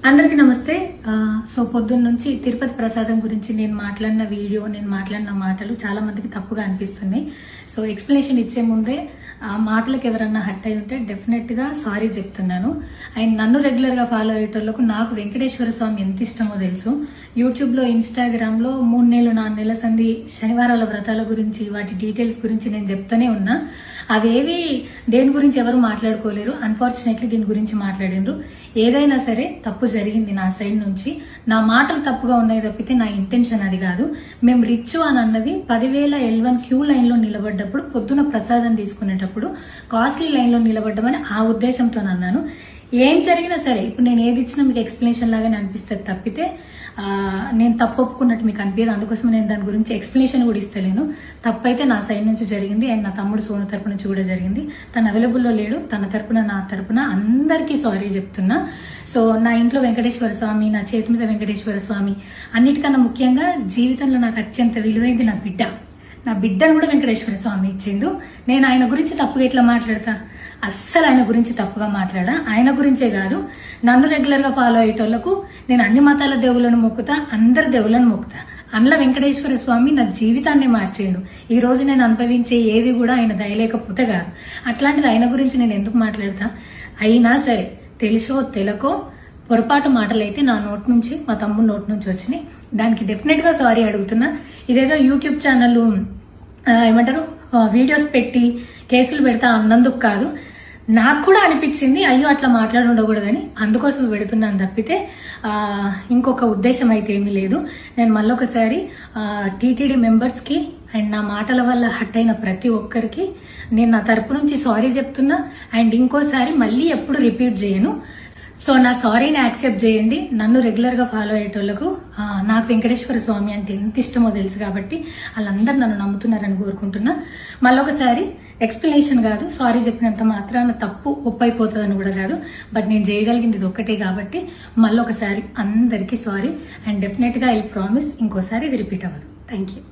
అందరికీ నమస్తే. సో పొద్దున్న నుంచి తిరుపతి ప్రసాదం గురించి నేను మాట్లాడిన వీడియో, నేను మాట్లాడిన మాటలు చాలా మందికి తప్పుగా అనిపిస్తున్నాయి. సో ఎక్స్ప్లెనేషన్ ఇచ్చే ముందే ఆ మాటలకు ఎవరన్నా హట్ అయి ఉంటే డెఫినెట్గా సారీ చెప్తున్నాను. అండ్ నన్ను రెగ్యులర్గా ఫాలో అయ్యేటోళ్ళకు నాకు వెంకటేశ్వర స్వామి ఎంత ఇష్టమో తెలుసు. యూట్యూబ్లో, ఇన్స్టాగ్రామ్లో 3 నెలలు 4 నెలల సంధి శనివారాల వ్రతాల గురించి, వాటి డీటెయిల్స్ గురించి నేను చెప్తూనే ఉన్నా. అవేవి దేని గురించి ఎవరు మాట్లాడుకోలేరు. అన్ఫార్చునేట్లీ దీని గురించి మాట్లాడినరు. ఏదైనా సరే తప్పు జరిగింది నా సైడ్ నుంచి. నా మాటలు తప్పుగా ఉన్నాయి తప్పితే నా ఇంటెన్షన్ అది కాదు. మేము రిచ్ అని అన్నది 10,000 L1 క్యూ లైన్లో నిలబడ్డప్పుడు, పొద్దున ప్రసాదం తీసుకునేటప్పుడు కాస్ట్లీ లైన్లో నిలబడ్డమని ఆ ఉద్దేశంతో అన్నాను. ఏం జరిగినా సరే ఇప్పుడు నేను ఏది ఇచ్చినా మీకు ఎక్స్ప్లెనేషన్ లాగానే అనిపిస్తుంది తప్పితే నేను తప్పు ఒప్పుకున్నట్టు మీకు అనిపించదు. అందుకోసం నేను దాని గురించి ఎక్స్ప్లెనేషన్ కూడా ఇస్తలేను. తప్పైతే నా సైడ్ నుంచి జరిగింది అండ్ నా తమ్ముడు సోను తరపున నుంచి కూడా జరిగింది. తను అవైలబుల్లో లేడు. తన తరపున, నా తరపున అందరికీ సారీ చెప్తున్నా. సో నా ఇంట్లో వెంకటేశ్వర స్వామి, నా చేతి మీద వెంకటేశ్వర స్వామి, అన్నిటికన్నా ముఖ్యంగా జీవితంలో నాకు అత్యంత విలువైంది నా బిడ్డ. నా బిడ్డను కూడా వెంకటేశ్వర స్వామి ఇచ్చిండు. నేను ఆయన గురించి తప్పుగా ఎట్లా మాట్లాడతా? అస్సలు ఆయన గురించి తప్పుగా మాట్లాడా. ఆయన గురించే కాదు, నన్ను రెగ్యులర్గా ఫాలో అయ్యేటోళ్లకు నేను అన్ని మతాల దేవులను మొక్కుతా, అందరి దేవులను మొక్కుతా. అందులో వెంకటేశ్వర స్వామి నా జీవితాన్ని మార్చిండు. ఈ రోజు నేను అనుభవించే ఏది కూడా ఆయన దయలేకపోతే కాదు. అట్లాంటిది ఆయన గురించి నేను ఎందుకు మాట్లాడతా? అయినా సరే తెలుసో తెలకో పొరపాటు మాటలైతే నా నోట్ నుంచి, మా తమ్ముడు నోట్ నుంచి వచ్చినాయి. దానికి డెఫినెట్గా సారీ అడుగుతున్నా. ఇదేదో యూట్యూబ్ ఛానల్ ఏమంటారు వీడియోస్ పెట్టి కేసులు పెడతా అన్నందుకు కాదు, నాకు కూడా అనిపించింది అయ్యో అట్లా మాట్లాడి ఉండకూడదని, అందుకోసం పెడుతున్నాను తప్పితే ఇంకొక ఉద్దేశం అయితే ఏమీ లేదు. నేను మళ్ళొకసారి టీటీడీ మెంబర్స్కి అండ్ నా మాటల వల్ల హట్ అయిన ప్రతి ఒక్కరికి నేను నా తరపు నుంచి సారీ చెప్తున్నా. అండ్ ఇంకోసారి మళ్ళీ ఎప్పుడు రిపీట్ చేయను. సో నా సారీని యాక్సెప్ట్ చేయండి. నన్ను రెగ్యులర్గా ఫాలో అయ్యేటోళ్లకు నాకు వెంకటేశ్వర స్వామి అంటే ఎంత ఇష్టమో తెలుసు కాబట్టి వాళ్ళందరూ నన్ను నమ్ముతున్నారని కోరుకుంటున్నా. మళ్ళొకసారి ఎక్స్ప్లెనేషన్ కాదు, సారీ చెప్పినంత మాత్రాన తప్పు ఒప్పైపోతుందని కూడా కాదు. బట్ నేను చేయగలిగింది ఇది ఒక్కటే కాబట్టి మళ్ళొకసారి అందరికీ సారీ. అండ్ డెఫినెట్గా ఐ ప్రామిస్ ఇంకోసారి ఇది రిపీట్ అవ్వదు. Thank you.